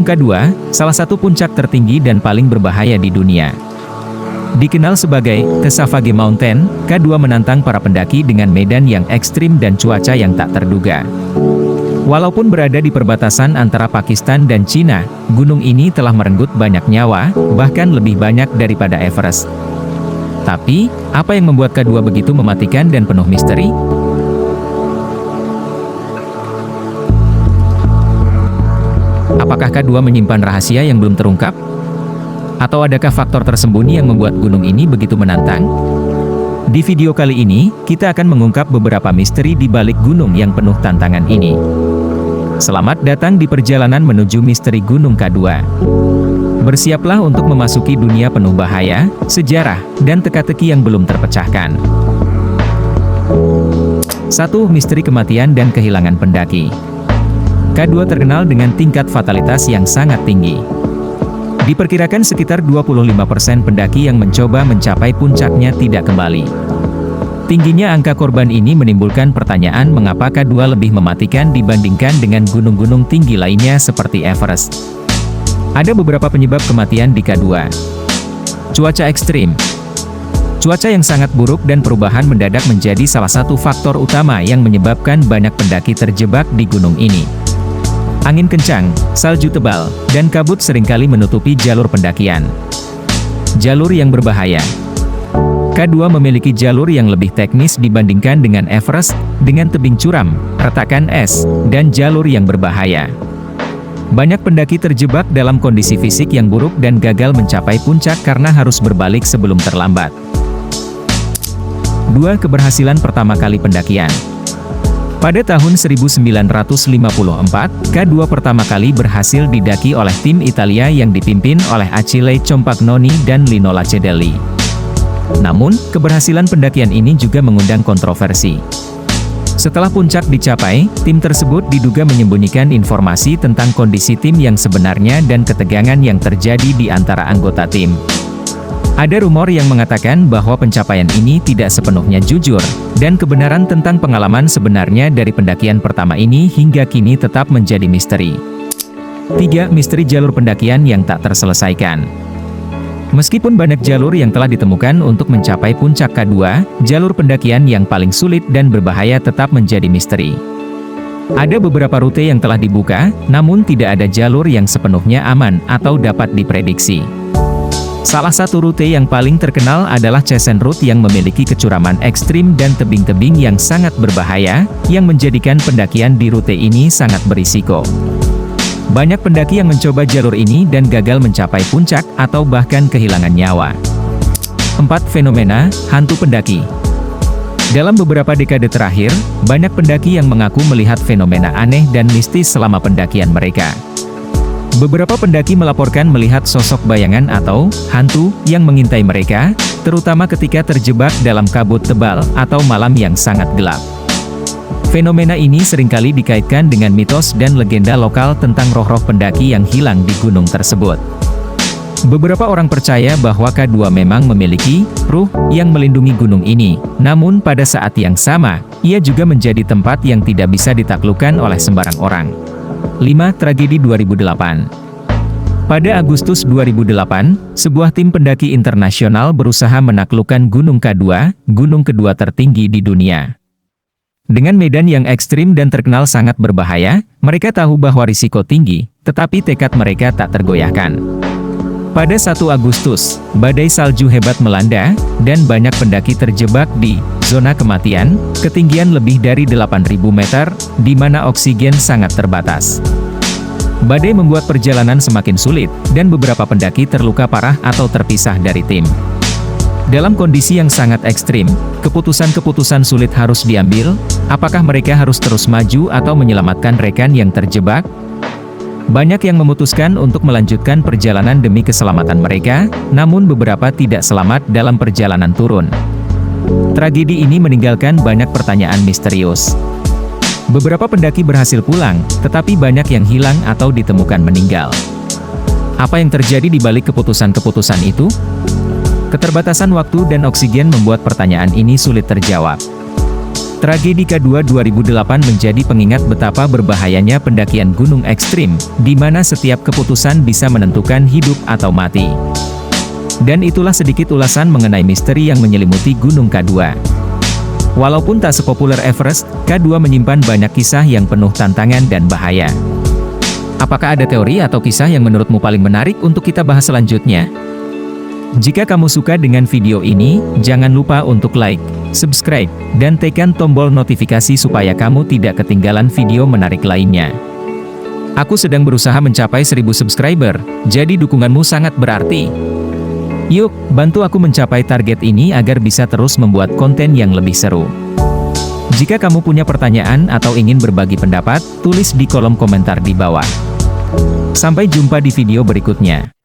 K2, salah satu puncak tertinggi dan paling berbahaya di dunia. Dikenal sebagai Tesavage Mountain, K2 menantang para pendaki dengan medan yang ekstrim dan cuaca yang tak terduga. Walaupun berada di perbatasan antara Pakistan dan Cina, gunung ini telah merenggut banyak nyawa, bahkan lebih banyak daripada Everest. Tapi, apa yang membuat K2 begitu mematikan dan penuh misteri? Apakah K2 menyimpan rahasia yang belum terungkap? Atau adakah faktor tersembunyi yang membuat gunung ini begitu menantang? Di video kali ini, kita akan mengungkap beberapa misteri di balik gunung yang penuh tantangan ini. Selamat datang di perjalanan menuju misteri Gunung K2. Bersiaplah untuk memasuki dunia penuh bahaya, sejarah, dan teka-teki yang belum terpecahkan. 1. Misteri kematian dan kehilangan pendaki. K2 terkenal dengan tingkat fatalitas yang sangat tinggi. Diperkirakan sekitar 25% pendaki yang mencoba mencapai puncaknya tidak kembali. Tingginya angka korban ini menimbulkan pertanyaan mengapa K2 lebih mematikan dibandingkan dengan gunung-gunung tinggi lainnya seperti Everest. Ada beberapa penyebab kematian di K2. Cuaca ekstrim. Cuaca yang sangat buruk dan perubahan mendadak menjadi salah satu faktor utama yang menyebabkan banyak pendaki terjebak di gunung ini. Angin kencang, salju tebal, dan kabut seringkali menutupi jalur pendakian. Jalur yang berbahaya. K2 memiliki jalur yang lebih teknis dibandingkan dengan Everest, dengan tebing curam, retakan es, dan jalur yang berbahaya. Banyak pendaki terjebak dalam kondisi fisik yang buruk dan gagal mencapai puncak karena harus berbalik sebelum terlambat. 2. Keberhasilan pertama kali pendakian. Pada tahun 1954, K2 pertama kali berhasil didaki oleh tim Italia yang dipimpin oleh Achille Compagnoni dan Lino Lacedelli. Namun, keberhasilan pendakian ini juga mengundang kontroversi. Setelah puncak dicapai, tim tersebut diduga menyembunyikan informasi tentang kondisi tim yang sebenarnya dan ketegangan yang terjadi di antara anggota tim. Ada rumor yang mengatakan bahwa pencapaian ini tidak sepenuhnya jujur, dan kebenaran tentang pengalaman sebenarnya dari pendakian pertama ini hingga kini tetap menjadi misteri. 3. Misteri jalur pendakian yang tak terselesaikan. Meskipun banyak jalur yang telah ditemukan untuk mencapai puncak K2, jalur pendakian yang paling sulit dan berbahaya tetap menjadi misteri. Ada beberapa rute yang telah dibuka, namun tidak ada jalur yang sepenuhnya aman atau dapat diprediksi. Salah satu rute yang paling terkenal adalah Chechen Route yang memiliki kecuraman ekstrim dan tebing-tebing yang sangat berbahaya, yang menjadikan pendakian di rute ini sangat berisiko. Banyak pendaki yang mencoba jalur ini dan gagal mencapai puncak atau bahkan kehilangan nyawa. 4. Fenomena hantu pendaki. Dalam beberapa dekade terakhir, banyak pendaki yang mengaku melihat fenomena aneh dan mistis selama pendakian mereka. Beberapa pendaki melaporkan melihat sosok bayangan atau hantu yang mengintai mereka, terutama ketika terjebak dalam kabut tebal atau malam yang sangat gelap. Fenomena ini seringkali dikaitkan dengan mitos dan legenda lokal tentang roh-roh pendaki yang hilang di gunung tersebut. Beberapa orang percaya bahwa K2 memang memiliki ruh yang melindungi gunung ini, namun pada saat yang sama, ia juga menjadi tempat yang tidak bisa ditaklukkan oleh sembarang orang. 5. Tragedi 2008. Pada Agustus 2008, sebuah tim pendaki internasional berusaha menaklukkan Gunung K2, gunung kedua tertinggi di dunia. Dengan medan yang ekstrim dan terkenal sangat berbahaya, mereka tahu bahwa risiko tinggi, tetapi tekad mereka tak tergoyahkan. Pada 1 Agustus, badai salju hebat melanda, dan banyak pendaki terjebak di zona kematian, ketinggian lebih dari 8.000 meter, di mana oksigen sangat terbatas. Badai membuat perjalanan semakin sulit, dan beberapa pendaki terluka parah atau terpisah dari tim. Dalam kondisi yang sangat ekstrim, keputusan-keputusan sulit harus diambil. Apakah mereka harus terus maju atau menyelamatkan rekan yang terjebak? Banyak yang memutuskan untuk melanjutkan perjalanan demi keselamatan mereka, namun beberapa tidak selamat dalam perjalanan turun. Tragedi ini meninggalkan banyak pertanyaan misterius. Beberapa pendaki berhasil pulang, tetapi banyak yang hilang atau ditemukan meninggal. Apa yang terjadi di balik keputusan-keputusan itu? Keterbatasan waktu dan oksigen membuat pertanyaan ini sulit terjawab. Tragedi K2 2008 menjadi pengingat betapa berbahayanya pendakian gunung ekstrim, di mana setiap keputusan bisa menentukan hidup atau mati. Dan itulah sedikit ulasan mengenai misteri yang menyelimuti Gunung K2. Walaupun tak sepopuler Everest, K2 menyimpan banyak kisah yang penuh tantangan dan bahaya. Apakah ada teori atau kisah yang menurutmu paling menarik untuk kita bahas selanjutnya? Jika kamu suka dengan video ini, jangan lupa untuk like, subscribe, dan tekan tombol notifikasi supaya kamu tidak ketinggalan video menarik lainnya. Aku sedang berusaha mencapai 1000 subscriber, jadi dukunganmu sangat berarti. Yuk, bantu aku mencapai target ini agar bisa terus membuat konten yang lebih seru. Jika kamu punya pertanyaan atau ingin berbagi pendapat, tulis di kolom komentar di bawah. Sampai jumpa di video berikutnya.